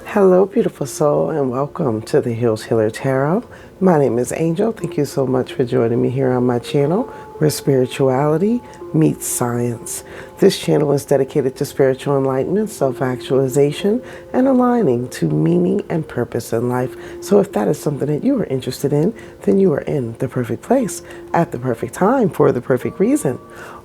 Hello, beautiful soul, and welcome to the Healed Healer Tarot. My name is Angel. Thank you so much for joining me here on my channel, where spirituality meets science. This channel is dedicated to spiritual enlightenment, self-actualization, and aligning to meaning and purpose in life. So if that is something that you are interested in, then you are in the perfect place, at the perfect time, for the perfect reason.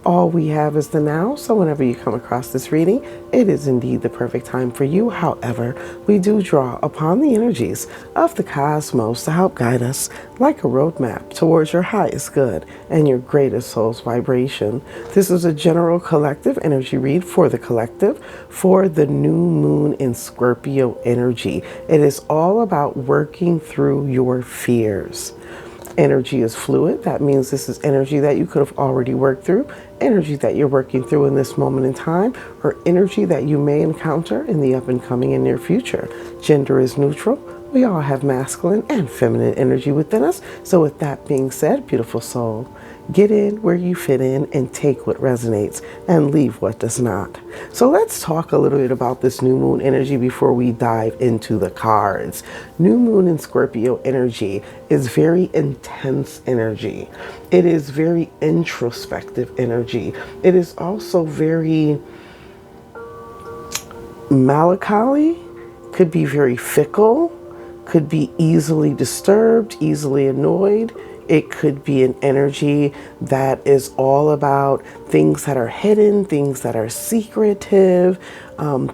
All we have is the now, so whenever you come across this reading, it is indeed the perfect time for you. However, we do draw upon the energies of the cosmos to help guide us like a roadmap towards your highest good and your greatest soul's vibration. This is a general collective energy read for the collective for the new moon in Scorpio energy. It is all about working through your fears. Energy is fluid. That means this is energy that you could have already worked through, energy that you're working through in this moment in time, or energy that you may encounter in the up and coming and near future. Gender is neutral. We all have masculine and feminine energy within us. So with that being said, beautiful soul, get in where you fit in and take what resonates and leave what does not. So let's talk a little bit about this new moon energy before we dive into the cards. New moon in Scorpio energy is very intense energy. It is very introspective energy. It is also very melancholy, could be very fickle, could be easily disturbed, easily annoyed. It could be an energy that is all about things that are hidden, things that are secretive,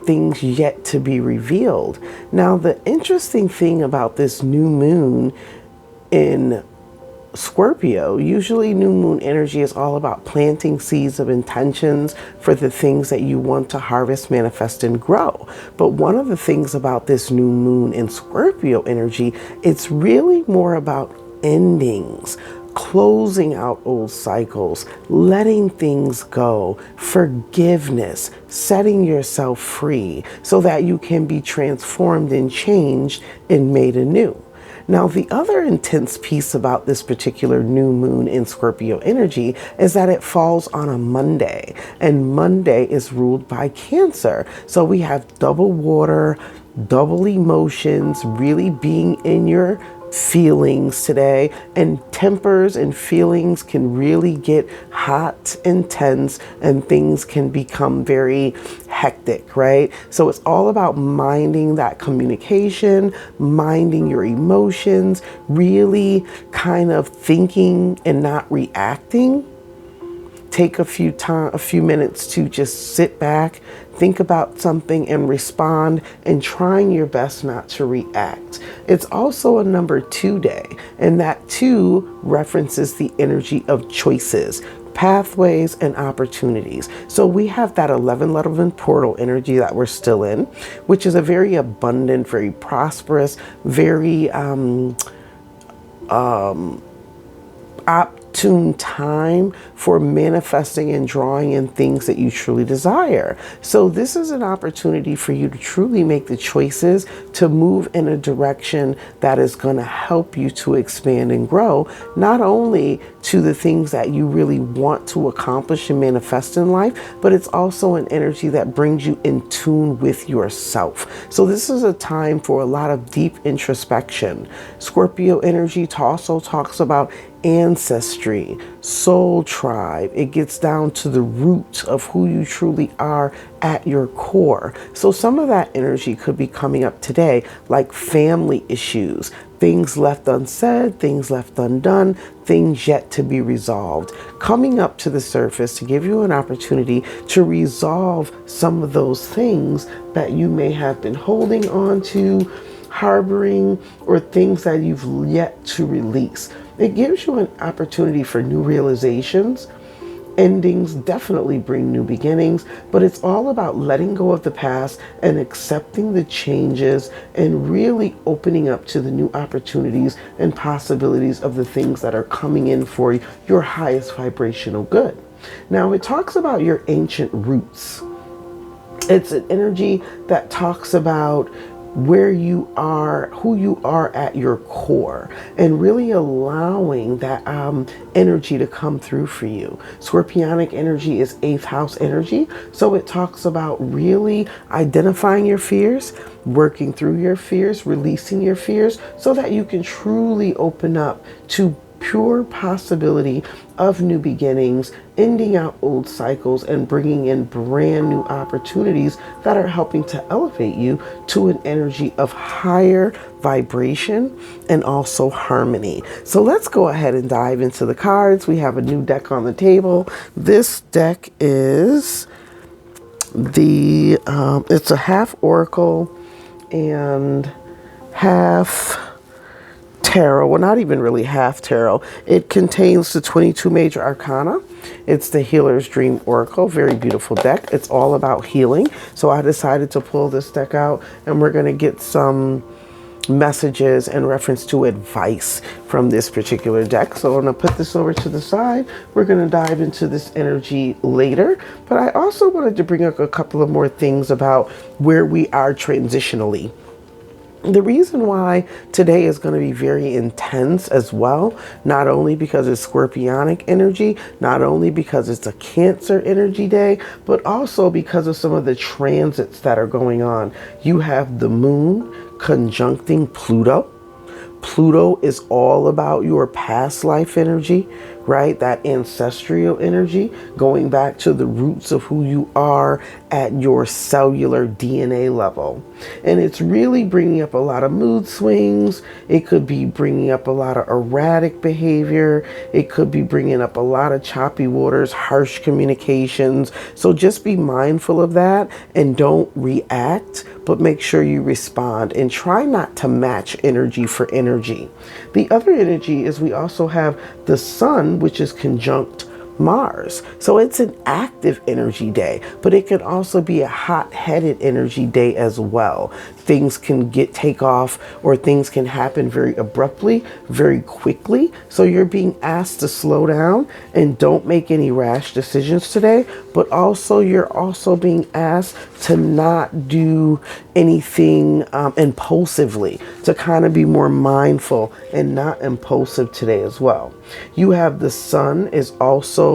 things yet to be revealed. Now, the interesting thing about this new moon in Scorpio, usually new moon energy is all about planting seeds of intentions for the things that you want to harvest, manifest, and grow. But one of the things about this new moon in Scorpio energy, it's really more about endings, closing out old cycles, letting things go, forgiveness, setting yourself free so that you can be transformed and changed and made anew. Now, the other intense piece about this particular new moon in Scorpio energy is that it falls on a Monday, and Monday is ruled by Cancer. So we have double water, double emotions, really being in your feelings today, and tempers and feelings can really get hot, intense, and things can become very hectic, right? So it's all about minding that communication, minding your emotions, really kind of thinking and not reacting. Take a few minutes to just sit back, think about something and respond, and trying your best not to react. It's also a number 2 day, and that 2 references the energy of choices, pathways, and opportunities. So we have that 11 portal energy that we're still in, which is a very abundant, very prosperous, very opportune time for manifesting and drawing in things that you truly desire. So this is an opportunity for you to truly make the choices to move in a direction that is going to help you to expand and grow, not only to the things that you really want to accomplish and manifest in life, but it's also an energy that brings you in tune with yourself. So this is a time for a lot of deep introspection. Scorpio energy also talks about ancestry, soul tribe. It gets down to the root of who you truly are at your core. So some of that energy could be coming up today, like family issues, things left unsaid, things left undone, things yet to be resolved, coming up to the surface to give you an opportunity to resolve some of those things that you may have been holding on to, harboring, or things that you've yet to release. It gives you an opportunity for new realizations. Endings definitely bring new beginnings, but it's all about letting go of the past and accepting the changes and really opening up to the new opportunities and possibilities of the things that are coming in for your highest vibrational good. Now, it talks about your ancient roots. It's an energy that talks about where you are, who you are at your core, and really allowing that energy to come through for you. Scorpionic energy is 8th house energy. So it talks about really identifying your fears, working through your fears, releasing your fears so that you can truly open up to pure possibility of new beginnings, ending out old cycles and bringing in brand new opportunities that are helping to elevate you to an energy of higher vibration and also harmony. So let's go ahead and dive into the cards. We have a new deck on the table. This deck is it's a half oracle and half tarot. Well, not even really half tarot. It contains the 22 major arcana. It's the Healer's Dream Oracle. Very beautiful deck. It's all about healing. So I decided to pull this deck out, and we're going to get some messages in reference to advice from this particular deck. So I'm going to put this over to the side. We're going to dive into this energy later. But I also wanted to bring up a couple of more things about where we are transitionally. The reason why today is going to be very intense as well, not only because it's Scorpionic energy, not only because it's a Cancer energy day, but also because of some of the transits that are going on. You have the moon conjuncting Pluto. Pluto is all about your past life energy, right? That ancestral energy, going back to the roots of who you are at your cellular DNA level. And it's really bringing up a lot of mood swings. It could be bringing up a lot of erratic behavior. It could be bringing up a lot of choppy waters, harsh communications. So just be mindful of that and don't react, but make sure you respond and try not to match energy for energy. The other energy is we also have the sun, which is conjunct Mars. So it's an active energy day, but it can also be a hot-headed energy day as well. Things can take off, or things can happen very abruptly, very quickly. So you're being asked to slow down and don't make any rash decisions today, but also you're also being asked to not do anything impulsively, to kind of be more mindful and not impulsive today as well. You have the sun is also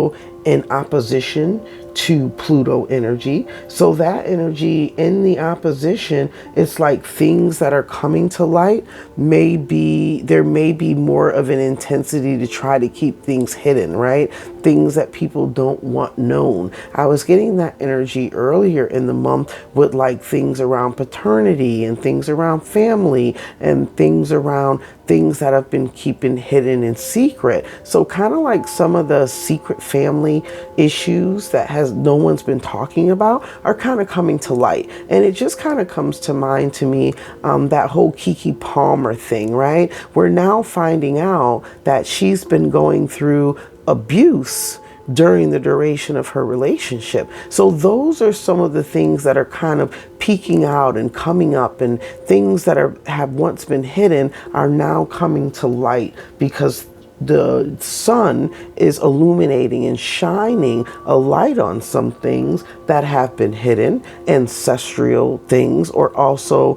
in opposition to Pluto energy. So that energy in the opposition, it's like things that are coming to light there may be more of an intensity to try to keep things hidden, right? Things that people don't want known. I was getting that energy earlier in the month with like things around paternity and things around family and things around things that have been keeping hidden in secret. So kind of like some of the secret family issues that no one's been talking about are kind of coming to light. And it just kind of comes to mind to me, that whole Kiki Palmer thing, right? We're now finding out that she's been going through abuse during the duration of her relationship. So those are some of the things that are kind of peeking out and coming up, and things that have once been hidden are now coming to light because the sun is illuminating and shining a light on some things that have been hidden, ancestral things, or also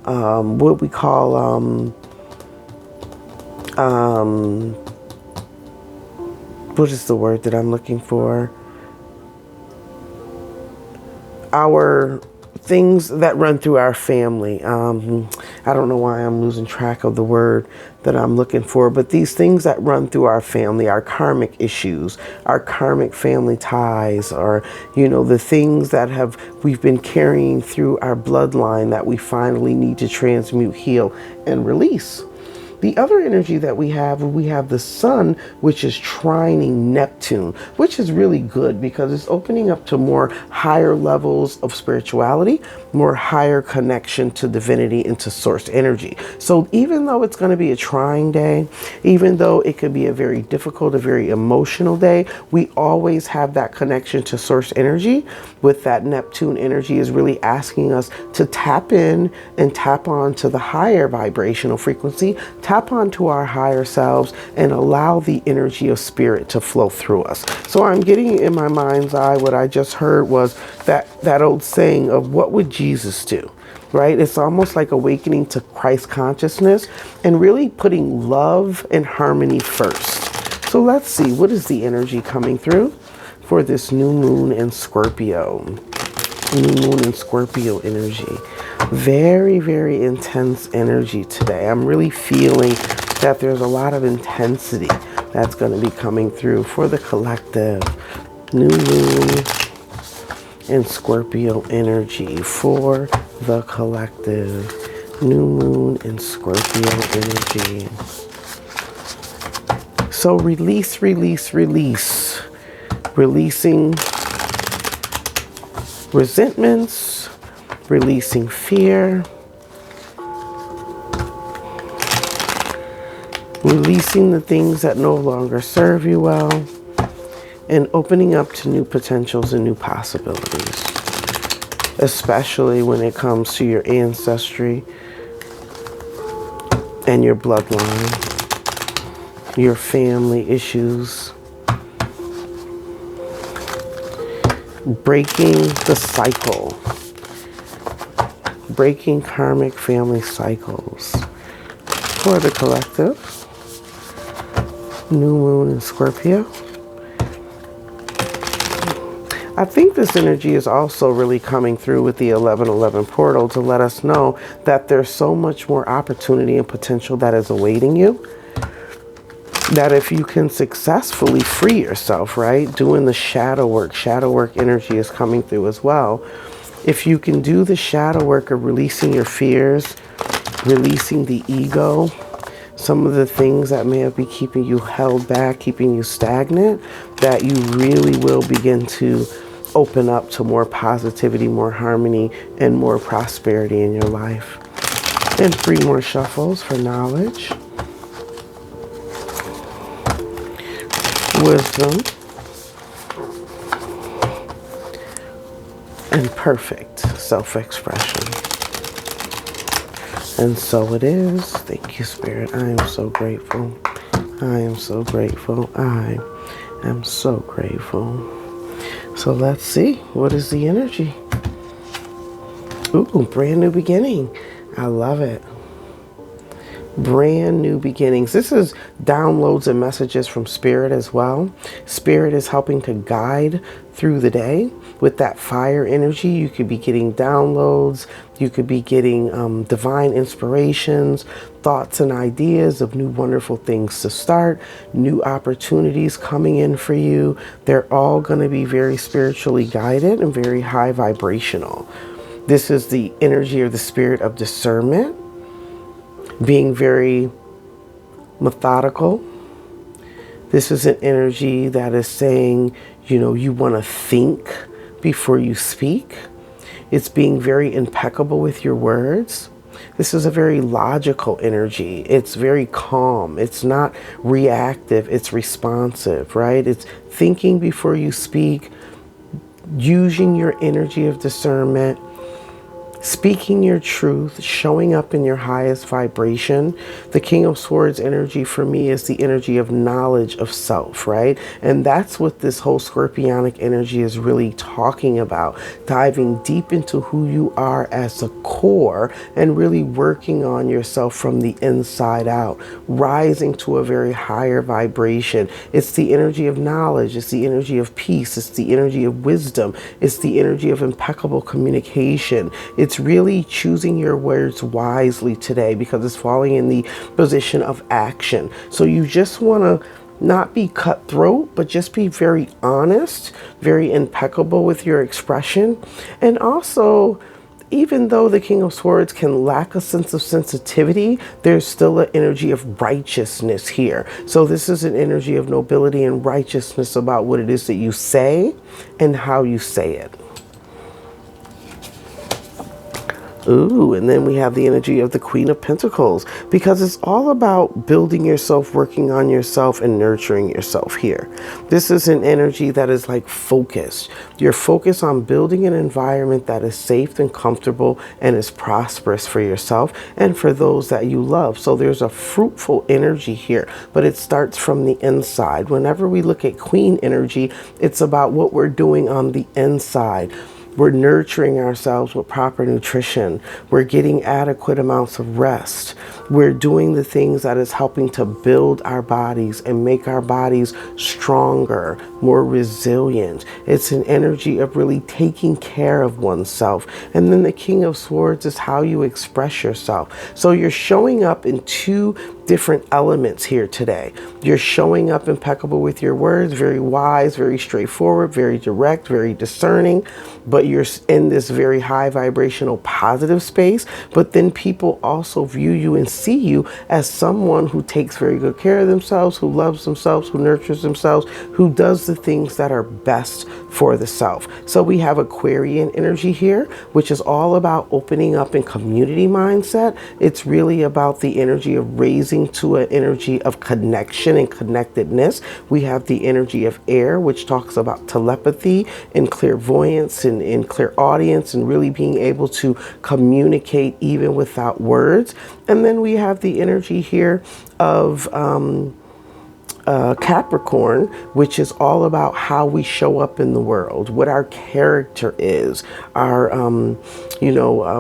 what we call what is the word that I'm looking for? Our things that run through our family. I don't know why I'm losing track of the word that I'm looking for, but these things that run through our family, our karmic issues, our karmic family ties, or, the things that we've been carrying through our bloodline that we finally need to transmute, heal, and release. The other energy that we have the sun, which is trining Neptune, which is really good because it's opening up to more higher levels of spirituality, more higher connection to divinity and to source energy. So even though it's going to be a trying day, even though it could be a very difficult, a very emotional day, we always have that connection to source energy. With that Neptune energy is really asking us to tap in and tap on to the higher vibrational frequency, tap onto our higher selves and allow the energy of spirit to flow through us. So I'm getting in my mind's eye, what I just heard was that old saying of what would Jesus do? Right? It's almost like awakening to Christ consciousness and really putting love and harmony first. So let's see, what is the energy coming through for this new moon in Scorpio? New moon in Scorpio energy. Very, very intense energy today. I'm really feeling that there's a lot of intensity that's going to be coming through for the collective. New moon in Scorpio energy for the collective. New moon in Scorpio energy. So release, release, release. Releasing resentments, releasing fear, releasing the things that no longer serve you well, and opening up to new potentials and new possibilities, especially when it comes to your ancestry and your bloodline, your family issues, breaking the cycle, breaking karmic family cycles for the collective. New moon in Scorpio. I think this energy is also really coming through with the 1111 portal to let us know that there's so much more opportunity and potential that is awaiting you. That if you can successfully free yourself, right, doing the shadow work energy is coming through as well. If you can do the shadow work of releasing your fears, releasing the ego, some of the things that may have been keeping you held back, keeping you stagnant, that you really will begin to open up to more positivity, more harmony, and more prosperity in your life. And 3 more shuffles for knowledge, wisdom, and perfect self-expression. And so it is. Thank you, Spirit. I am so grateful. I am so grateful. I am so grateful. So let's see. What is the energy? Ooh, brand new beginning. I love it. Brand new beginnings. This is downloads and messages from Spirit as well. Spirit is helping to guide through the day with that fire energy. You could be getting downloads. You could be getting divine inspirations, thoughts and ideas of new wonderful things to start, new opportunities coming in for you. They're all going to be very spiritually guided and very high vibrational. This is the energy or the spirit of discernment, being very methodical. This is an energy that is saying, you know, you want to think before you speak. It's being very impeccable with your words. This is a very logical energy. It's very calm. It's not reactive. It's responsive, right? It's thinking before you speak, using your energy of discernment, speaking your truth, showing up in your highest vibration. The King of Swords energy for me is the energy of knowledge of self, right? And that's what this whole Scorpionic energy is really talking about. Diving deep into who you are as a core and really working on yourself from the inside out, rising to a very higher vibration. It's the energy of knowledge. It's the energy of peace. It's the energy of wisdom. It's the energy of impeccable communication. It's really choosing your words wisely today because it's falling in the position of action. So you just want to not be cutthroat, but just be very honest, very impeccable with your expression. And also, even though the King of Swords can lack a sense of sensitivity, there's still an energy of righteousness here. So this is an energy of nobility and righteousness about what it is that you say and how you say it. Ooh, and then we have the energy of the Queen of Pentacles, because it's all about building yourself, working on yourself, and nurturing yourself here. This is an energy that is like focused. You're focused on building an environment that is safe and comfortable and is prosperous for yourself and for those that you love. So there's a fruitful energy here, but it starts from the inside. Whenever we look at Queen energy, it's about what we're doing on the inside. We're nurturing ourselves with proper nutrition. We're getting adequate amounts of rest. We're doing the things that is helping to build our bodies and make our bodies stronger, more resilient. It's an energy of really taking care of oneself. And then the King of Swords is how you express yourself. So you're showing up in two different elements here today. You're showing up impeccable with your words, very wise, very straightforward, very direct, very discerning, but you're in this very high vibrational positive space. But then people also view you and see you as someone who takes very good care of themselves, who loves themselves, who nurtures themselves, who does the things that are best for the self. So we have Aquarian energy here, which is all about opening up in community mindset. It's really about the energy of raising to an energy of connection and connectedness. We have the energy of air, which talks about telepathy and clairvoyance and clairaudience and really being able to communicate even without words. And then we have the energy here of Capricorn, which is all about how we show up in the world, what our character is, our,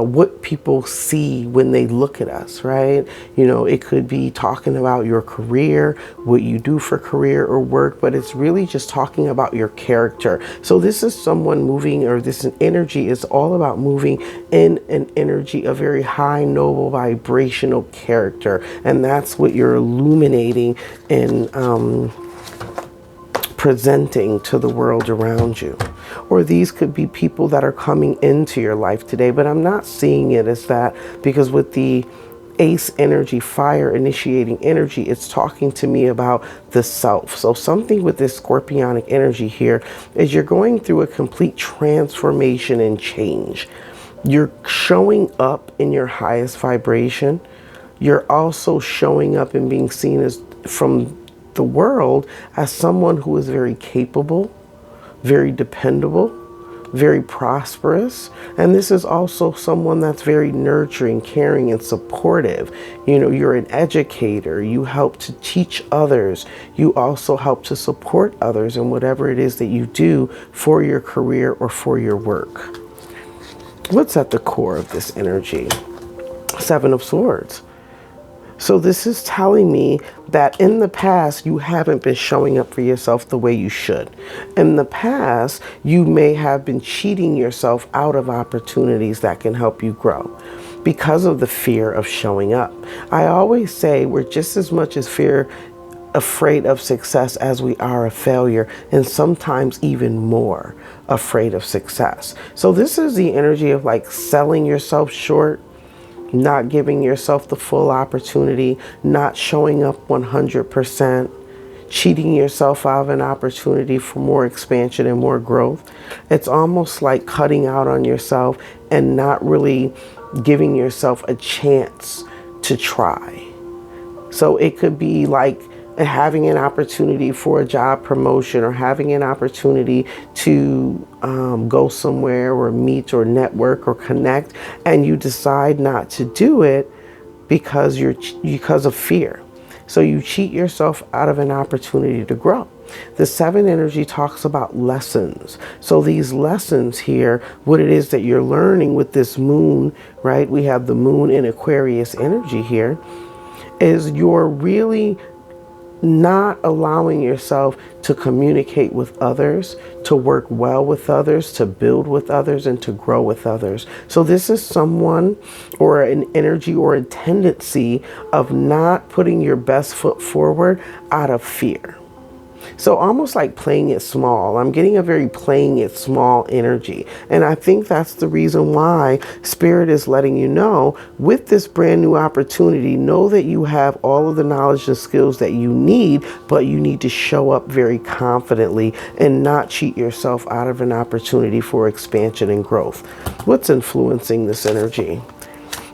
what people see when they look at us, right? It could be talking about your career, what you do for career or work, but it's really just talking about your character. So this is someone moving, or this energy is all about moving in an energy of very high, noble, vibrational character. And that's what you're illuminating and presenting to the world around you. Or these could be people that are coming into your life today, but I'm not seeing it as that, because with the Ace energy, fire initiating energy, it's talking to me about the self. So something with this scorpionic energy here is you're going through a complete transformation and change. You're showing up in your highest vibration. You're also showing up and being seen as, from the world, as someone who is very capable, very dependable, very prosperous. And this is also someone that's very nurturing, caring, and supportive. You're an educator. You help to teach others. You also help to support others in whatever it is that you do for your career or for your work. What's at the core of this energy? Seven of Swords. So this is telling me that in the past, you haven't been showing up for yourself the way you should. In the past, you may have been cheating yourself out of opportunities that can help you grow because of the fear of showing up. I always say we're just as much as afraid of success as we are of failure, and sometimes even more afraid of success. So this is the energy of like selling yourself short, not giving yourself the full opportunity, not showing up 100%, cheating yourself out of an opportunity for more expansion and more growth. It's almost like cutting out on yourself and not really giving yourself a chance to try. So it could be like having an opportunity for a job promotion, or having an opportunity to go somewhere or meet or network or connect, and you decide not to do it because of fear. So you cheat yourself out of an opportunity to grow. The seven energy talks about lessons. So these lessons here, what it is that you're learning with this moon, right? We have the moon in Aquarius energy here, is you're really not allowing yourself to communicate with others, to work well with others, to build with others, and to grow with others. So this is someone, or an energy or a tendency of not putting your best foot forward out of fear. So almost like playing it small. I'm getting a very playing it small energy. And I think that's the reason why Spirit is letting you know, with this brand new opportunity, know that you have all of the knowledge and skills that you need, but you need to show up very confidently and not cheat yourself out of an opportunity for expansion and growth. What's influencing this energy?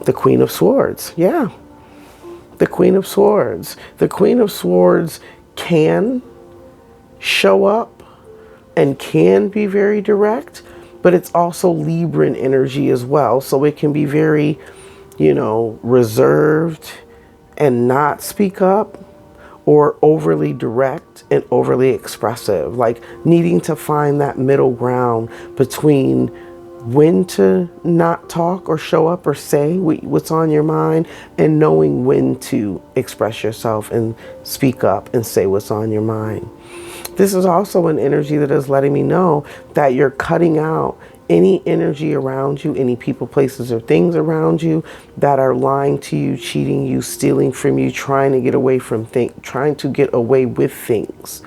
The Queen of Swords. Yeah. The Queen of Swords. The Queen of Swords can show up and can be very direct, but it's also Libran energy as well. So it can be very, reserved and not speak up, or overly direct and overly expressive, like needing to find that middle ground between when to not talk or show up or say what's on your mind, and knowing when to express yourself and speak up and say what's on your mind. This is also an energy that is letting me know that you're cutting out any energy around you, any people, places, or things around you that are lying to you, cheating you, stealing from you, trying to get away with things.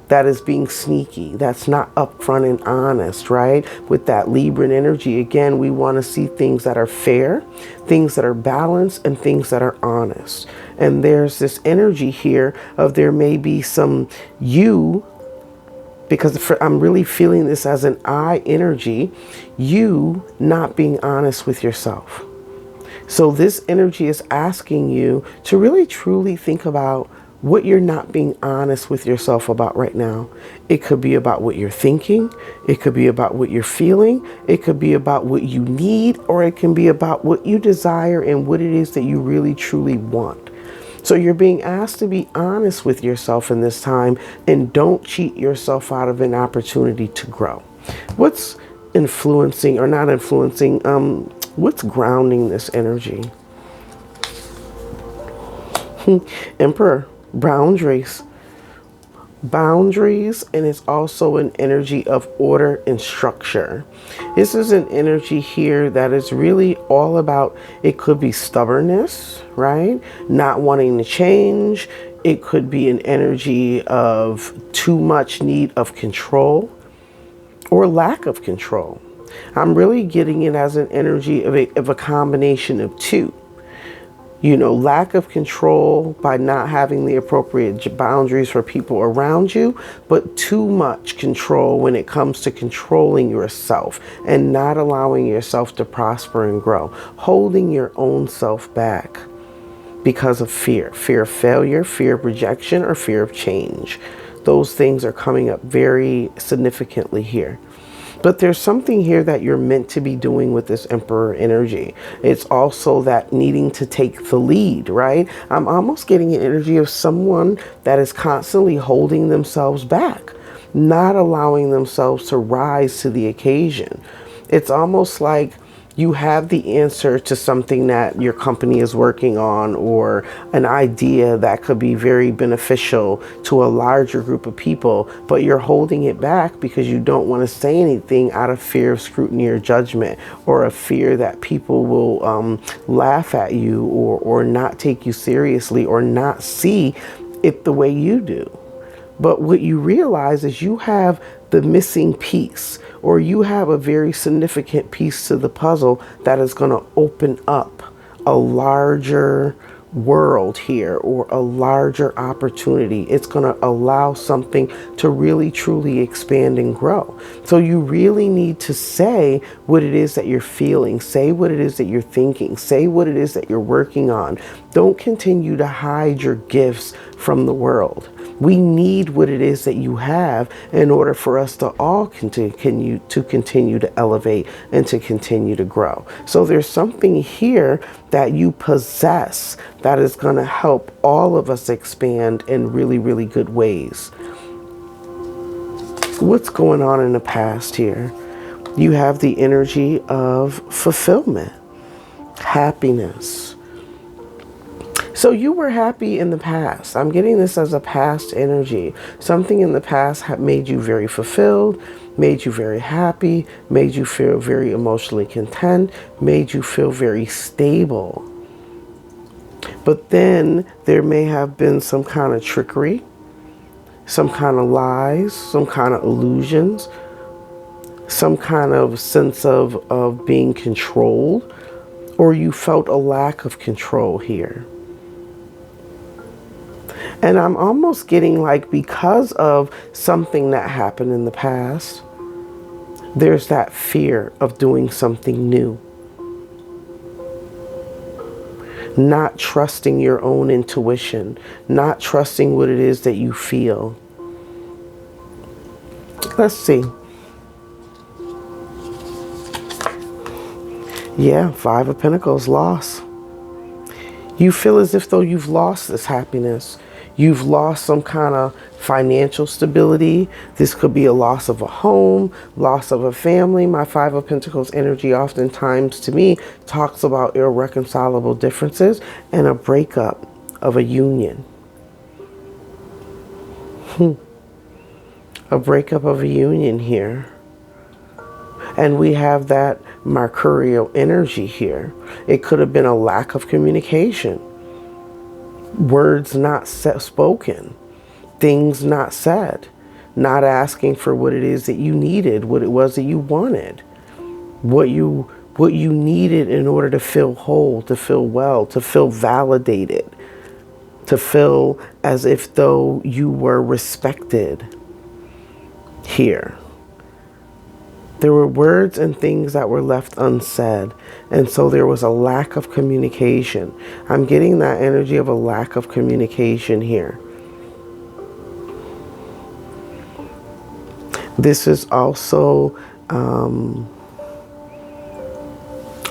That is being sneaky. That's not upfront and honest, right? With that Libran energy, again, we want to see things that are fair, things that are balanced, and things that are honest. And there's this energy here of there may be some because I'm really feeling this as an I energy, you not being honest with yourself. So this energy is asking you to really truly think about what you're not being honest with yourself about right now. It could be about what you're thinking. It could be about what you're feeling. It could be about what you need, or it can be about what you desire and what it is that you really truly want. So you're being asked to be honest with yourself in this time, and don't cheat yourself out of an opportunity to grow. What's influencing or not influencing, what's grounding this energy? Emperor, boundaries. Boundaries, and it's also an energy of order and structure. This is an energy here that is really all about, it could be stubbornness, right? Not wanting to change. It could be an energy of too much need of control or lack of control. I'm really getting it as an energy of a combination of two. Lack of control by not having the appropriate boundaries for people around you, but too much control when it comes to controlling yourself and not allowing yourself to prosper and grow, holding your own self back because of fear of failure, fear of rejection, or fear of change. Those things are coming up very significantly here. But there's something here that you're meant to be doing with this Emperor energy. It's also that needing to take the lead, right? I'm almost getting an energy of someone that is constantly holding themselves back, not allowing themselves to rise to the occasion. It's almost like you have the answer to something that your company is working on, or an idea that could be very beneficial to a larger group of people, but you're holding it back because you don't want to say anything out of fear of scrutiny or judgment, or a fear that people will laugh at you, or not take you seriously, or not see it the way you do. But what you realize is you have the missing piece, or you have a very significant piece to the puzzle that is going to open up a larger world here, or a larger opportunity. It's going to allow something to really truly expand and grow. So you really need to say what it is that you're feeling, say what it is that you're thinking, say what it is that you're working on. Don't continue to hide your gifts from the world. We need what it is that you have in order for us to all continue to elevate and to continue to grow. So there's something here that you possess that is going to help all of us expand in really, really good ways. What's going on in the past here? You have the energy of fulfillment, happiness. So you were happy in the past. I'm getting this as a past energy. Something in the past made you very fulfilled, made you very happy, made you feel very emotionally content, made you feel very stable. But then there may have been some kind of trickery, some kind of lies, some kind of illusions, some kind of sense of being controlled, or you felt a lack of control here. And I'm almost getting like, because of something that happened in the past, there's that fear of doing something new. not trusting your own intuition, not trusting what it is that you feel. Let's see. Yeah, Five of Pentacles, loss. You feel as if though you've lost this happiness. You've lost some kind of financial stability. This could be a loss of a home, loss of a family. My Five of Pentacles energy oftentimes to me talks about irreconcilable differences and a breakup of a union. A breakup of a union here. And we have that mercurial energy here. It could have been a lack of communication. Words not spoken. Things not said. Not asking for what it is that you needed, what it was that you wanted. What you needed in order to feel whole, to feel well, to feel validated. To feel as if though you were respected here. There were words and things that were left unsaid. And so there was a lack of communication. I'm getting that energy of a lack of communication here. This is also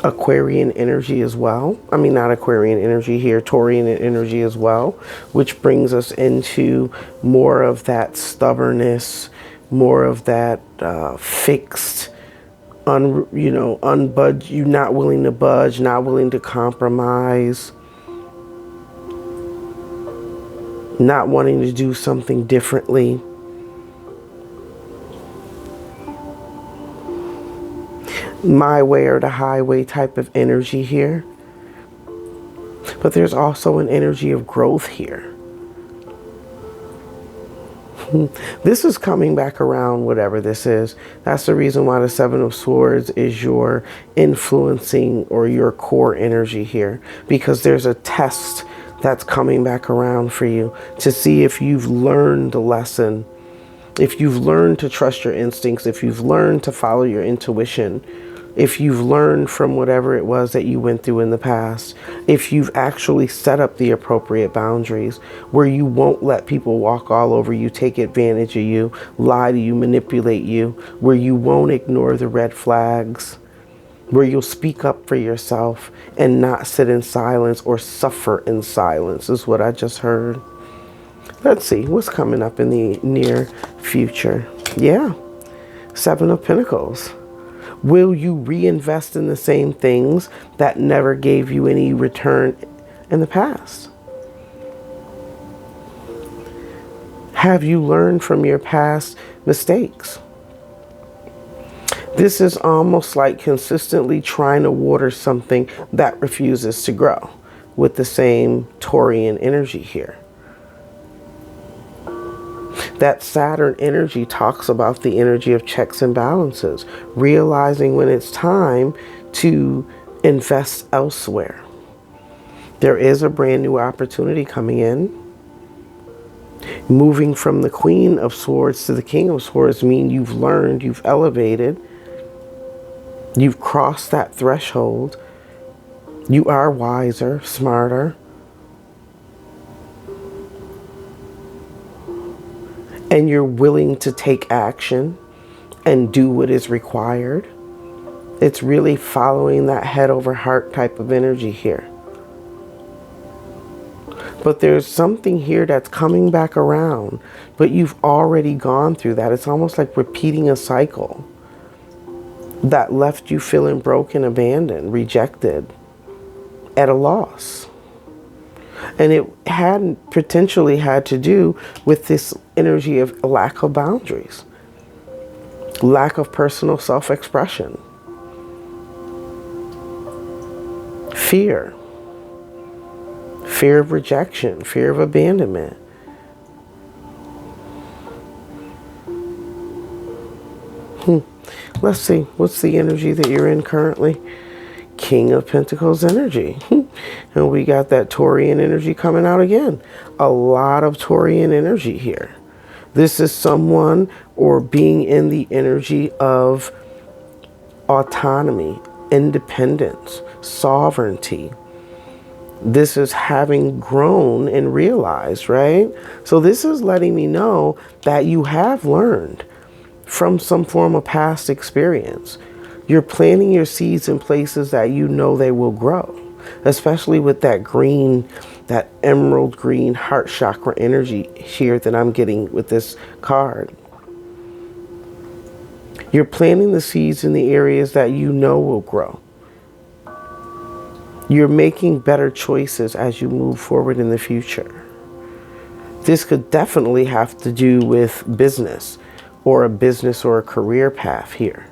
Aquarian energy as well. I mean, not Aquarian energy here, Taurian energy as well, which brings us into more of that stubbornness, more of that fixed, unbudge, you not willing to budge, not willing to compromise, not wanting to do something differently. My way or the highway type of energy here. But there's also an energy of growth here. This is coming back around, whatever this is. That's the reason why the Seven of Swords is your influencing or your core energy here. Because there's a test that's coming back around for you to see if you've learned the lesson. If you've learned to trust your instincts, if you've learned to follow your intuition, if you've learned from whatever it was that you went through in the past, if you've actually set up the appropriate boundaries where you won't let people walk all over you, take advantage of you, lie to you, manipulate you, where you won't ignore the red flags, where you'll speak up for yourself and not sit in silence or suffer in silence is what I just heard. Let's see what's coming up in the near future. Yeah, Seven of Pentacles. Will you reinvest in the same things that never gave you any return in the past? Have you learned from your past mistakes? This is almost like consistently trying to water something that refuses to grow with the same Taurian energy here. That Saturn energy talks about the energy of checks and balances, realizing when it's time to invest elsewhere. There is a brand new opportunity coming in. Moving from the Queen of Swords to the King of Swords means you've learned, you've elevated, you've crossed that threshold. You are wiser, smarter. And you're willing to take action and do what is required. It's really following that head over heart type of energy here. But there's something here that's coming back around, but you've already gone through that. It's almost like repeating a cycle that left you feeling broken, abandoned, rejected, at a loss. And it had potentially had to do with this energy of lack of boundaries, lack of personal self-expression, fear of rejection, fear of abandonment. Let's see, what's the energy that you're in currently? King of Pentacles energy. And we got that Taurian energy coming out again. A lot of Taurian energy here. This is someone or being in the energy of autonomy, independence, sovereignty, This is having grown and realized, right? So this is letting me know that you have learned from some form of past experience. You're planting your seeds in places that you know they will grow, especially with that green, that emerald green heart chakra energy here that I'm getting with this card. You're planting the seeds in the areas that you know will grow. You're making better choices as you move forward in the future. This could definitely have to do with business or a career path here.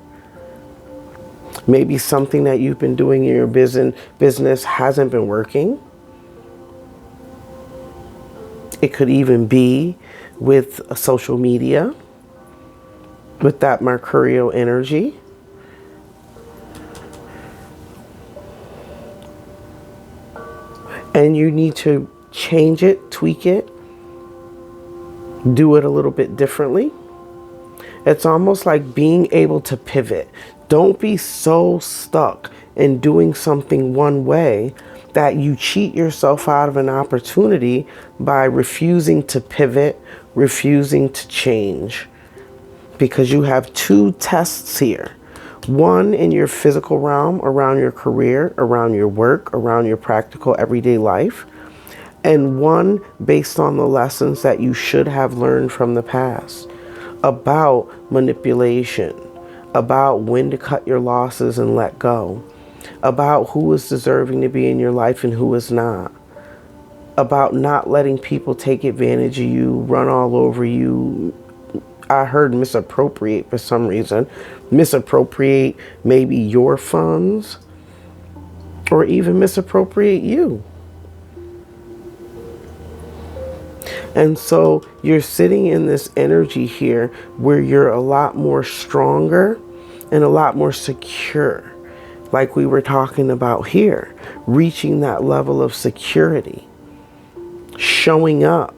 Maybe something that you've been doing in your business hasn't been working. It could even be with social media, with that mercurial energy. And you need to change it, tweak it, do it a little bit differently. It's almost like being able to pivot. Don't be so stuck in doing something one way that you cheat yourself out of an opportunity by refusing to pivot, refusing to change. Because you have two tests here. One in your physical realm, around your career, around your work, around your practical everyday life. And one based on the lessons that you should have learned from the past about manipulation, about when to cut your losses and let go, about who is deserving to be in your life and who is not, about not letting people take advantage of you, run all over you. I heard misappropriate for some reason. Misappropriate maybe your funds or even misappropriate you. And so you're sitting in this energy here where you're a lot more stronger and a lot more secure. Like we were talking about here, reaching that level of security, showing up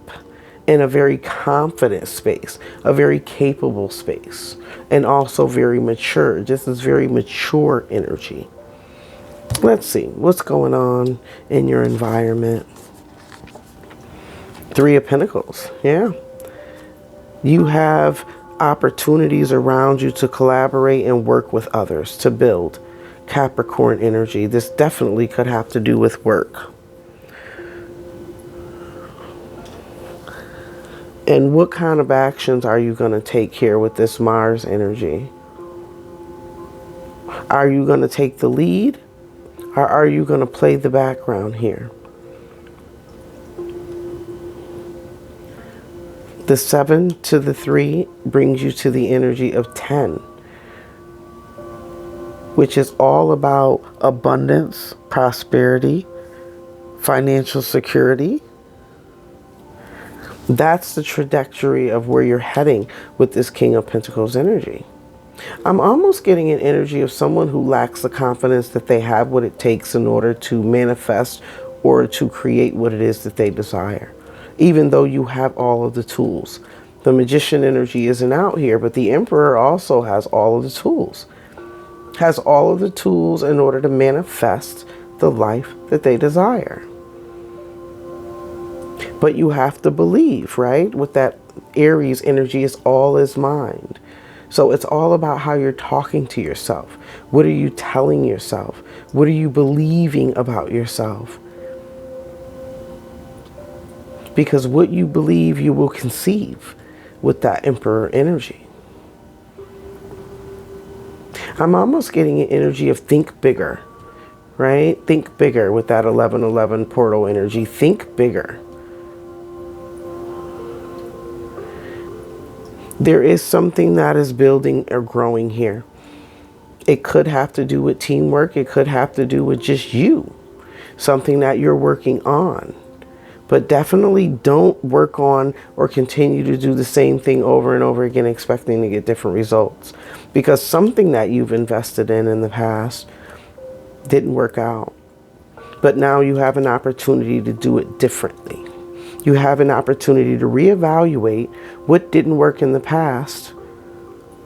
in a very confident space, a very capable space, and also very mature. This is very mature energy. Let's see, what's going on in your environment? Three of Pentacles, yeah. You have opportunities around you to collaborate and work with others, to build. Capricorn energy. This definitely could have to do with work. And what kind of actions are you going to take here with this Mars energy? Are you going to take the lead, or are you going to play the background here? The 7 to the 3 brings you to the energy of 10, which is all about abundance, prosperity, financial security. That's the trajectory of where you're heading with this King of Pentacles energy. I'm almost getting an energy of someone who lacks the confidence that they have what it takes in order to manifest or to create what it is that they desire, even though you have all of the tools. The Magician energy isn't out here, but the Emperor also has all of the tools. Has all of the tools in order to manifest the life that they desire. But you have to believe, right? With that Aries energy, is all is mind. So it's all about how you're talking to yourself. What are you telling yourself? What are you believing about yourself? Because what you believe, you will conceive with that Emperor energy. I'm almost getting an energy of think bigger, right? Think bigger with that 1111 portal energy. Think bigger. There is something that is building or growing here. It could have to do with teamwork. It could have to do with just you. Something that you're working on. But definitely don't work on or continue to do the same thing over and over again expecting to get different results. Because something that you've invested in the past didn't work out. But now you have an opportunity to do it differently. You have an opportunity to reevaluate what didn't work in the past,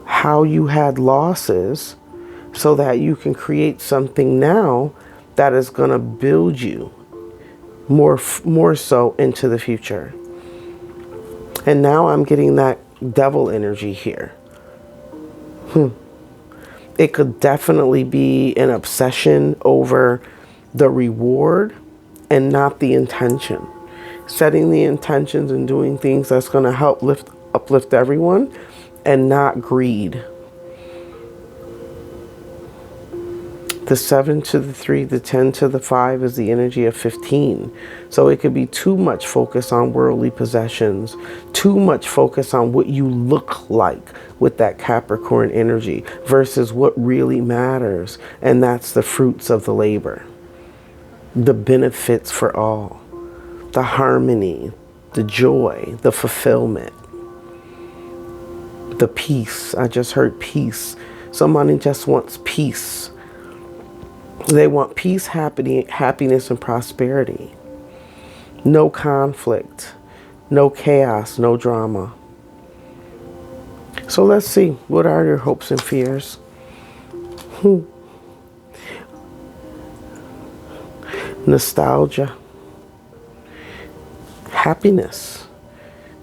how you had losses, so that you can create something now that is going to build you more so into the future. And now I'm getting that devil energy here. It could definitely be an obsession over the reward and not the intention. Setting the intentions and doing things that's going to help uplift everyone and not greed. The 7 to the 3, the 10 to the 5 is the energy of 15. So it could be too much focus on worldly possessions, too much focus on what you look like with that Capricorn energy versus what really matters. And that's the fruits of the labor, the benefits for all, the harmony, the joy, the fulfillment, the peace. I just heard peace. Somebody just wants peace. They want peace, happiness, and prosperity. No conflict, no chaos, no drama. So let's see, what are your hopes and fears? Nostalgia, happiness,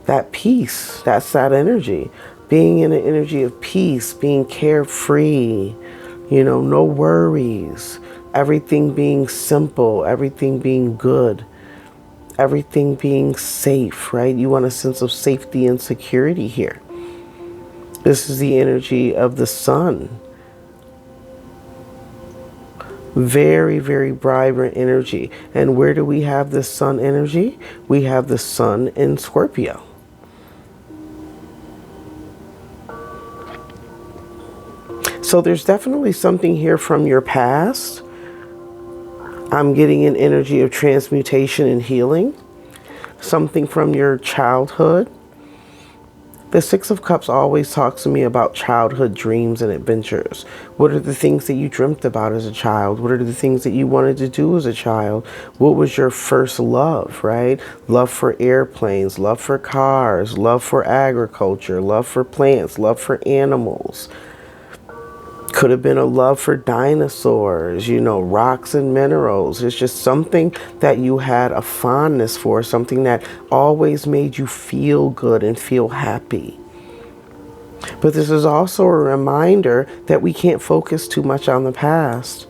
that peace, that's that energy. Being in an energy of peace, being carefree, no worries, everything being simple, everything being good, everything being safe, right? You want a sense of safety and security here. This is the energy of the sun. Very, very vibrant energy. And where do we have this sun energy? We have the sun in Scorpio. So there's definitely something here from your past. I'm getting an energy of transmutation and healing. Something from your childhood. The 6 of Cups always talks to me about childhood dreams and adventures. What are the things that you dreamt about as a child? What are the things that you wanted to do as a child? What was your first love, right? Love for airplanes, love for cars, love for agriculture, love for plants, love for animals. Could have been a love for dinosaurs, rocks and minerals. It's just something that you had a fondness for, something that always made you feel good and feel happy. But this is also a reminder that we can't focus too much on the past,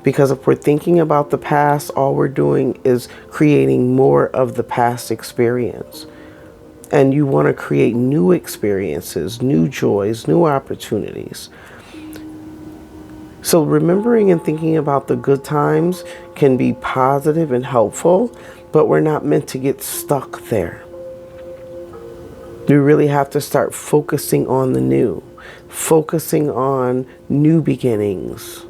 because if we're thinking about the past, all we're doing is creating more of the past experience. And you want to create new experiences, new joys, new opportunities. So remembering and thinking about the good times can be positive and helpful, but we're not meant to get stuck there. We really have to start focusing on the new, focusing on new beginnings.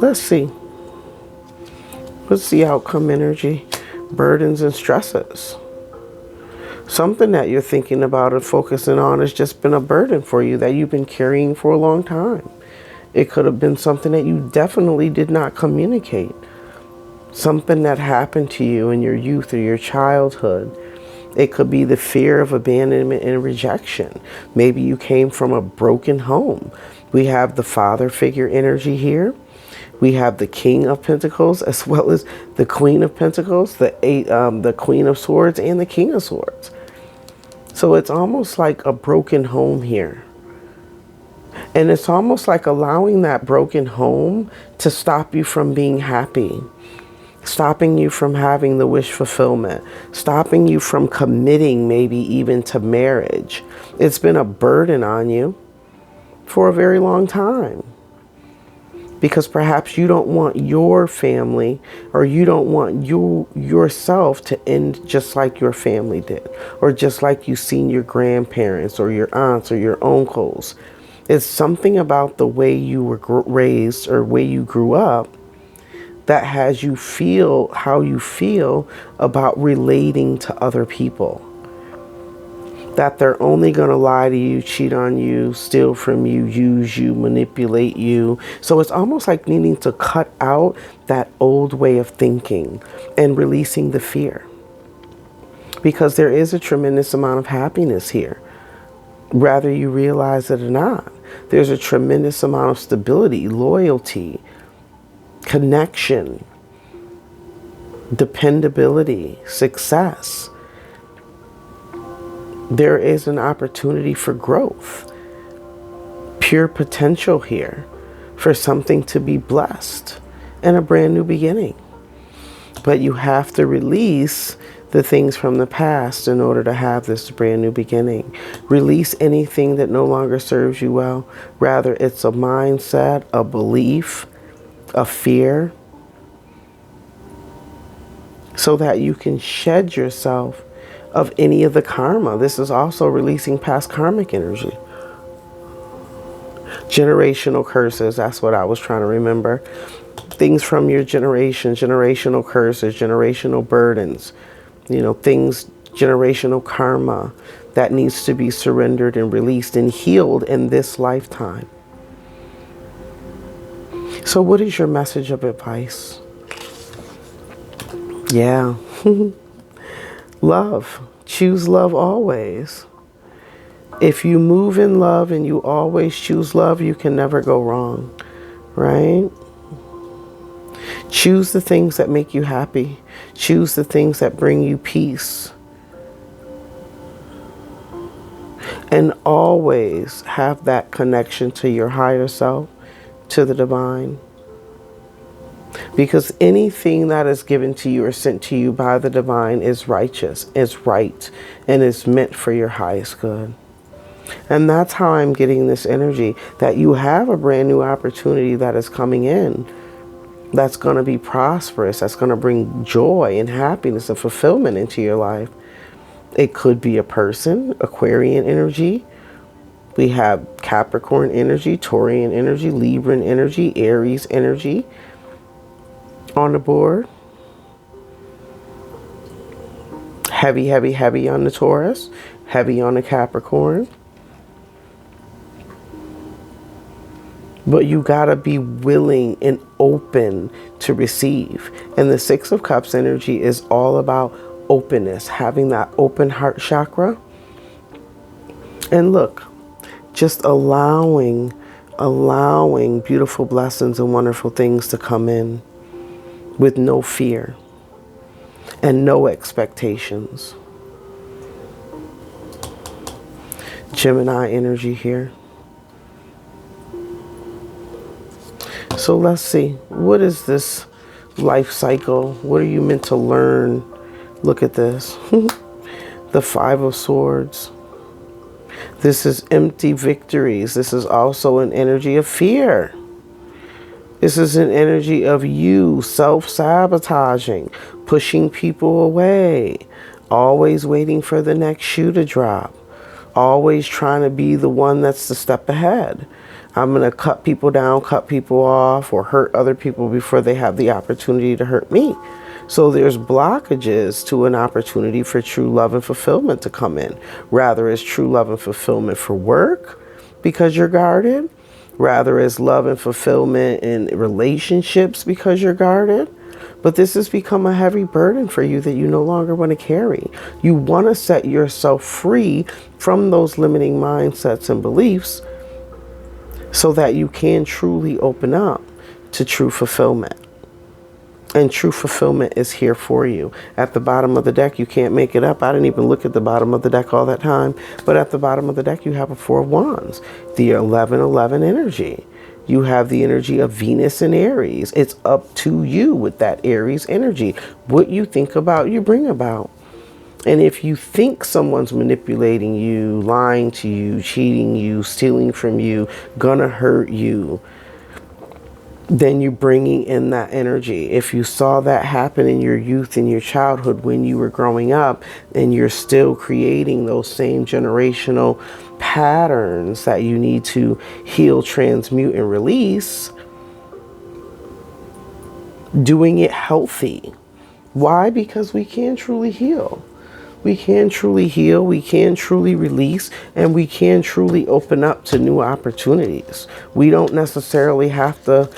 Let's see. What's the outcome energy? Burdens and stresses. Something that you're thinking about and focusing on has just been a burden for you that you've been carrying for a long time. It could have been something that you definitely did not communicate. Something that happened to you in your youth or your childhood. It could be the fear of abandonment and rejection. Maybe you came from a broken home. We have the father figure energy here. We have the King of Pentacles as well as the Queen of Pentacles, the Queen of Swords, and the King of Swords. So it's almost like a broken home here. And it's almost like allowing that broken home to stop you from being happy, stopping you from having the wish fulfillment, stopping you from committing maybe even to marriage. It's been a burden on you for a very long time. Because perhaps you don't want your family, or you don't want yourself to end just like your family did, or just like you've seen your grandparents or your aunts or your uncles. It's something about the way you were raised or way you grew up that has you feel how you feel about relating to other people. That they're only going to lie to you, cheat on you, steal from you, use you, manipulate you. So it's almost like needing to cut out that old way of thinking and releasing the fear. Because there is a tremendous amount of happiness here, whether you realize it or not. There's a tremendous amount of stability, loyalty, connection, dependability, success. There is an opportunity for growth, pure potential here for something to be blessed and a brand new beginning. But you have to release the things from the past in order to have this brand new beginning. Release anything that no longer serves you well. Rather, it's a mindset, a belief, a fear, so that you can shed yourself of any of the karma. This is also releasing past karmic energy. Generational curses, that's what I was trying to remember. Things from your generation, generational curses, generational burdens, things, generational karma that needs to be surrendered and released and healed in this lifetime. So what is your message of advice? Yeah. Love. Choose love always. If you move in love and you always choose love, you can never go wrong, right? Choose the things that make you happy. Choose the things that bring you peace. And always have that connection to your higher self, to the divine. Because anything that is given to you or sent to you by the divine is righteous, is right, and is meant for your highest good. And that's how I'm getting this energy, that you have a brand new opportunity that is coming in, that's going to be prosperous, that's going to bring joy and happiness and fulfillment into your life. It could be a person, Aquarian energy. We have Capricorn energy, Taurian energy, Libran energy, Aries energy on the board. Heavy, heavy, heavy on the Taurus, heavy on the Capricorn. But you gotta be willing and open to receive. And the Six of Cups energy is all about openness, having that open heart chakra. And look, just allowing beautiful blessings and wonderful things to come in with no fear and no expectations. Gemini energy here. So let's see, what is this life cycle? What are you meant to learn? Look at this. The Five of Swords. This is empty victories. This is also an energy of fear. This is an energy of you self-sabotaging, pushing people away, always waiting for the next shoe to drop, always trying to be the one that's the step ahead. I'm going to cut people down, cut people off, or hurt other people before they have the opportunity to hurt me. So there's blockages to an opportunity for true love and fulfillment to come in. Rather as true love and fulfillment for work because you're guarded. Rather as love and fulfillment in relationships because you're guarded. But this has become a heavy burden for you that you no longer want to carry. You want to set yourself free from those limiting mindsets and beliefs so that you can truly open up to true fulfillment. And true fulfillment is here for you. At the bottom of the deck, you can't make it up. I didn't even look at the bottom of the deck all that time. But at the bottom of the deck, you have a Four of Wands, the 11-11 energy. You have the energy of Venus and Aries. It's up to you with that Aries energy. What you think about, you bring about. And if you think someone's manipulating you, lying to you, cheating you, stealing from you, gonna hurt you, then you're bringing in that energy. If you saw that happen in your youth, in your childhood, when you were growing up, and you're still creating those same generational patterns that you need to heal, transmute, and release, doing it healthy. Why? Because we can truly heal. We can truly heal, we can truly release, and we can truly open up to new opportunities. We don't necessarily have to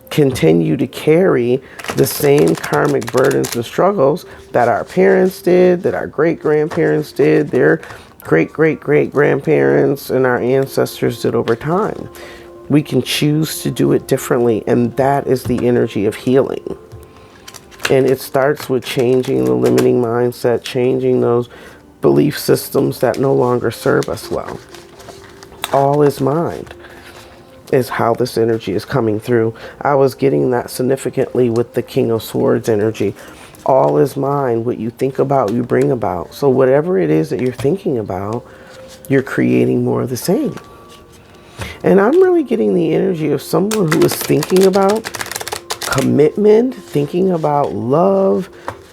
continue to carry the same karmic burdens and struggles that our parents did, that our great-grandparents did, their great-great-great-grandparents and our ancestors did over time. We can choose to do it differently, and that is the energy of healing. And it starts with changing the limiting mindset, changing those belief systems that no longer serve us well. All is mind is how this energy is coming through. I was getting that significantly with the King of Swords energy. All is mind. What you think about, you bring about. So whatever it is that you're thinking about, you're creating more of the same. And I'm really getting the energy of someone who is thinking about commitment, thinking about love,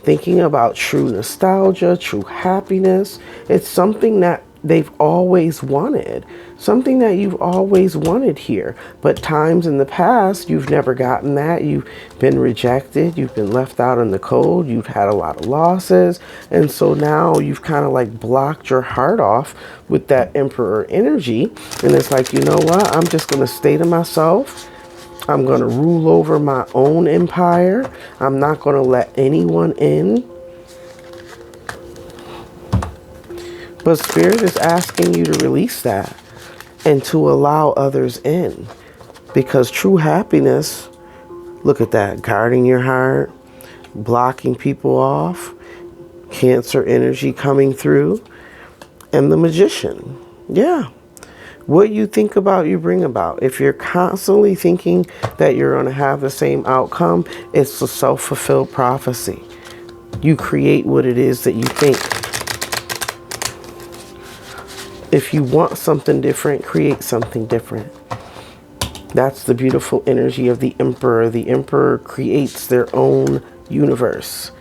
thinking about true nostalgia, true happiness. It's something that they've always wanted, something that you've always wanted here. But times in the past, you've never gotten that. You've been rejected. You've been left out in the cold. You've had a lot of losses. And so now you've kind of like blocked your heart off with that Emperor energy. And it's like, you know what? I'm just going to stay to myself. I'm going to rule over my own empire. I'm not going to let anyone in. But Spirit is asking you to release that and to allow others in. Because true happiness, look at that, guarding your heart, blocking people off, Cancer energy coming through, and the Magician. Yeah. What you think about, you bring about. If you're constantly thinking that you're going to have the same outcome, it's a self-fulfilled prophecy. You create what it is that you think. If you want something different, create something different. That's the beautiful energy of the Emperor. The Emperor creates their own universe.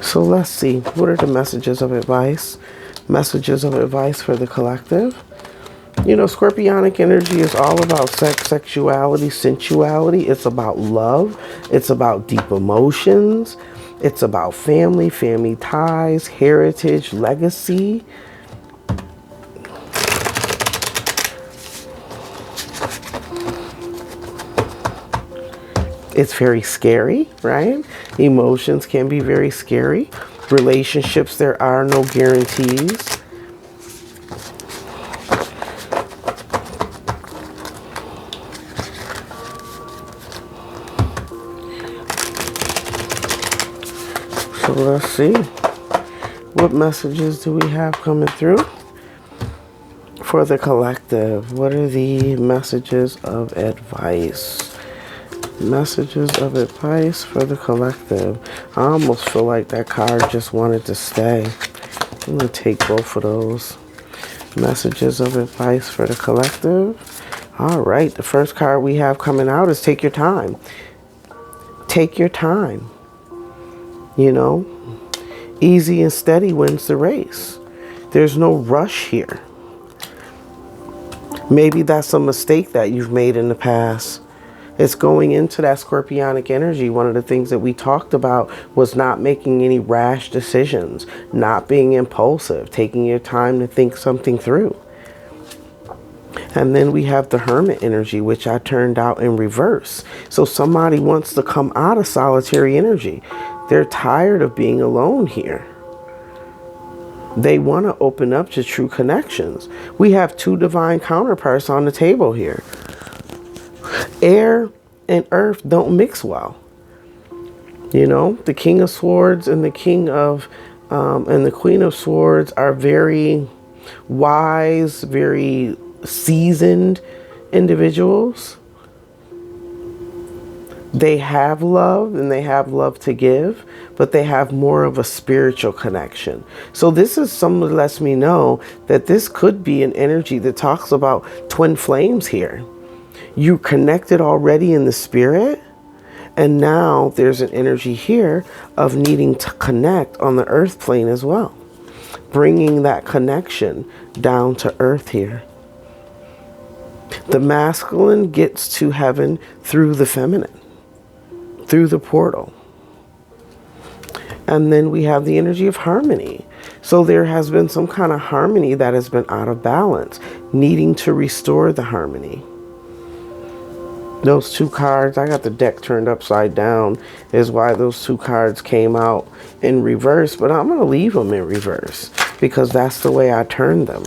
So let's see, what are the messages of advice? Messages of advice for the collective. You know, Scorpionic energy is all about sex, sexuality, sensuality. It's about love. It's about deep emotions. It's about family, family ties, heritage, legacy. It's very scary, right? Emotions can be very scary. Relationships, there are no guarantees. So let's see. What messages do we have coming through for the collective? What are the messages of advice? Messages of advice for the collective. I almost feel like that card just wanted to stay. I'm going to take both of those. Messages of advice for the collective. All right. The first card we have coming out is take your time. Take your time. You know, easy and steady wins the race. There's no rush here. Maybe that's a mistake that you've made in the past. It's going into that Scorpionic energy. One of the things that we talked about was not making any rash decisions, not being impulsive, taking your time to think something through. And then we have the Hermit energy, which I turned out in reverse. So somebody wants to come out of solitary energy. They're tired of being alone here. They want to open up to true connections. We have two divine counterparts on the table here. Air and earth don't mix well. You know, the King of Swords and the King of and the Queen of Swords are very wise, very seasoned individuals. They have love and they have love to give, but they have more of a spiritual connection. So this is something that lets me know that this could be an energy that talks about twin flames here. You connected already in the spirit, and now there's an energy here of needing to connect on the earth plane as well. Bringing that connection down to earth here. The masculine gets to heaven through the feminine, through the portal. And then we have the energy of harmony. So there has been some kind of harmony that has been out of balance, needing to restore the harmony. Those two cards, I got the deck turned upside down, is why those two cards came out in reverse. But I'm going to leave them in reverse because that's the way I turned them.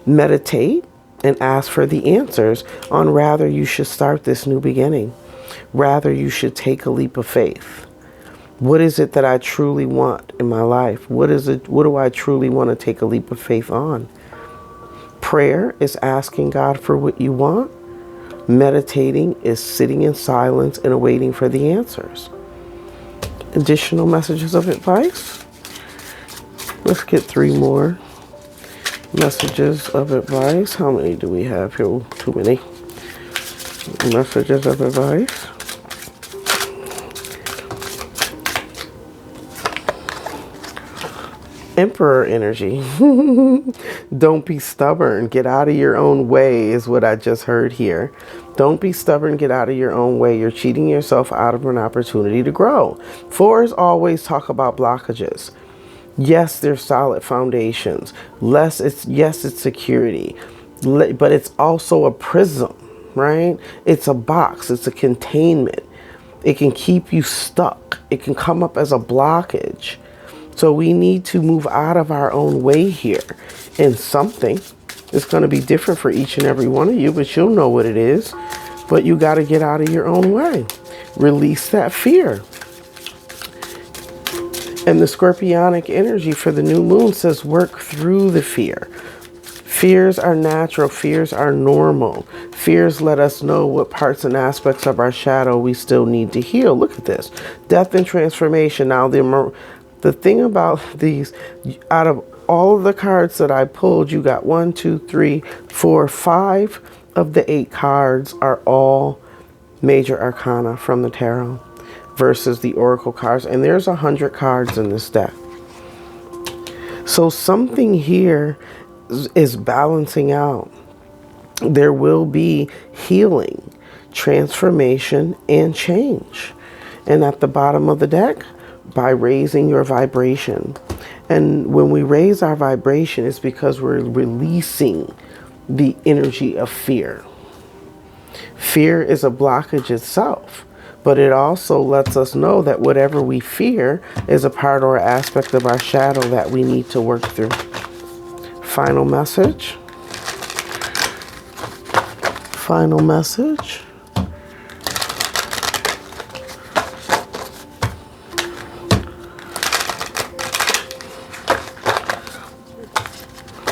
Meditate. and ask for the answers on rather you should start this new beginning. Rather you should take a leap of faith. What is it that I truly want in my life? What do I truly want to take a leap of faith on? Prayer is asking God for what you want. Meditating is sitting in silence and awaiting for the answers. Additional messages of advice. Let's get 3 more messages of advice. How many do we have here? Ooh, too many. Messages of advice. Emperor energy. Don't be stubborn. Get out of your own way is what I just heard here. Don't be stubborn. Get out of your own way. You're cheating yourself out of an opportunity to grow. 4s always talk about blockages. Yes, there's solid foundations. Yes, it's security. But it's also a prism, right? It's a box. It's a containment. It can keep you stuck. It can come up as a blockage. So we need to move out of our own way here. And something is going to be different for each and every one of you, but you'll know what it is. But you got to get out of your own way. Release that fear. And the Scorpionic energy for the new moon says work through the fear. Fears are natural. Fears are normal. Fears let us know what parts and aspects of our shadow we still need to heal. Look at this. Death and transformation. Now, the thing about these, out of all of the cards that I pulled, you got 1, 2, 3, 4, 5 of the 8 cards are all major arcana from the tarot versus the oracle cards. And there's 100 cards in this deck. So something here is balancing out. There will be healing, transformation, and change. And at the bottom of the deck, by raising your vibration. And when we raise our vibration, it's because we're releasing the energy of fear. Fear is a blockage itself, but it also lets us know that whatever we fear is a part or aspect of our shadow that we need to work through. Final message. Final message.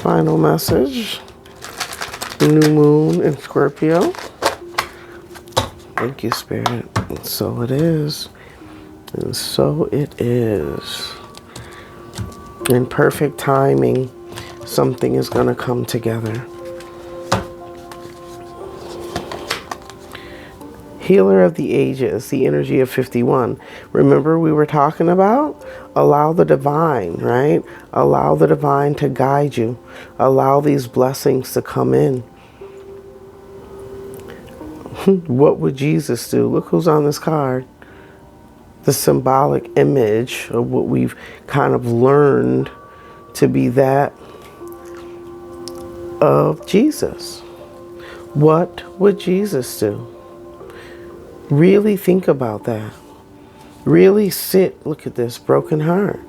Final message. New moon in Scorpio. Thank you, Spirit. And so it is. And so it is. In perfect timing, something is going to come together. Healer of the ages, the energy of 51. Remember we were talking about? Allow the divine, right? Allow the divine to guide you. Allow these blessings to come in. What would Jesus do? Look who's on this card. The symbolic image of what we've kind of learned to be that of Jesus. What would Jesus do? Really think about that. Really sit. Look at this broken heart.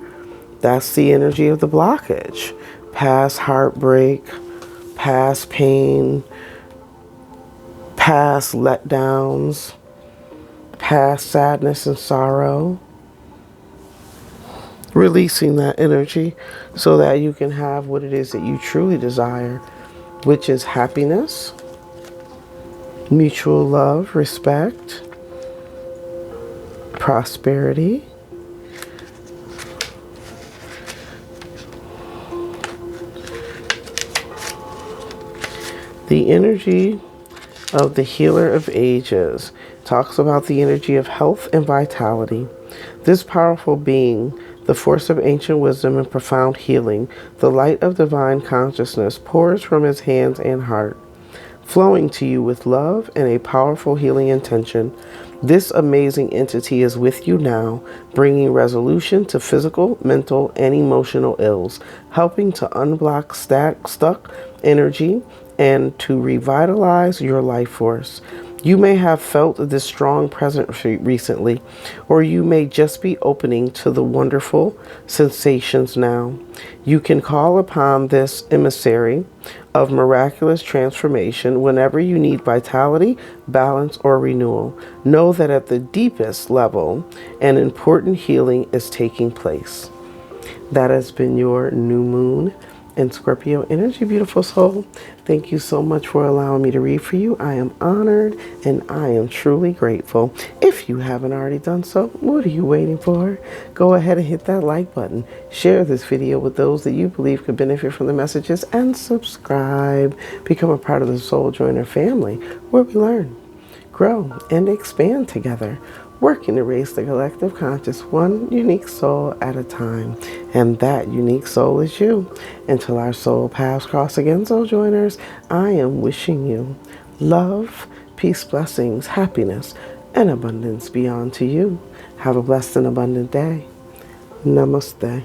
That's the energy of the blockage. Past heartbreak, past pain, past letdowns, past sadness and sorrow. Releasing that energy so that you can have what it is that you truly desire, which is happiness, mutual love, respect, prosperity, the energy of the healer of ages talks about the energy of health and vitality. This powerful being, the force of ancient wisdom and profound healing, the light of divine consciousness, pours from his hands and heart, flowing to you with love and a powerful healing intention. This amazing entity is with you now, bringing resolution to physical, mental, and emotional ills, helping to unblock stuck energy and to revitalize your life force. You may have felt this strong presence recently, or you may just be opening to the wonderful sensations now. You can call upon this emissary of miraculous transformation whenever you need vitality, balance, or renewal. Know that at the deepest level, an important healing is taking place. That has been your new moon in Scorpio energy, beautiful soul. Thank you so much for allowing me to read for you. I am honored and I am truly grateful. If you haven't already done so, what are you waiting for? Go ahead and hit that like button. Share this video with those that you believe could benefit from the messages and subscribe. Become a part of the Soul Joiner family where we learn, grow, and expand together, working to raise the collective conscious one unique soul at a time. And that unique soul is you. Until our soul paths cross again, soul joiners, I am wishing you love, peace, blessings, happiness, and abundance beyond to you. Have a blessed and abundant day. Namaste.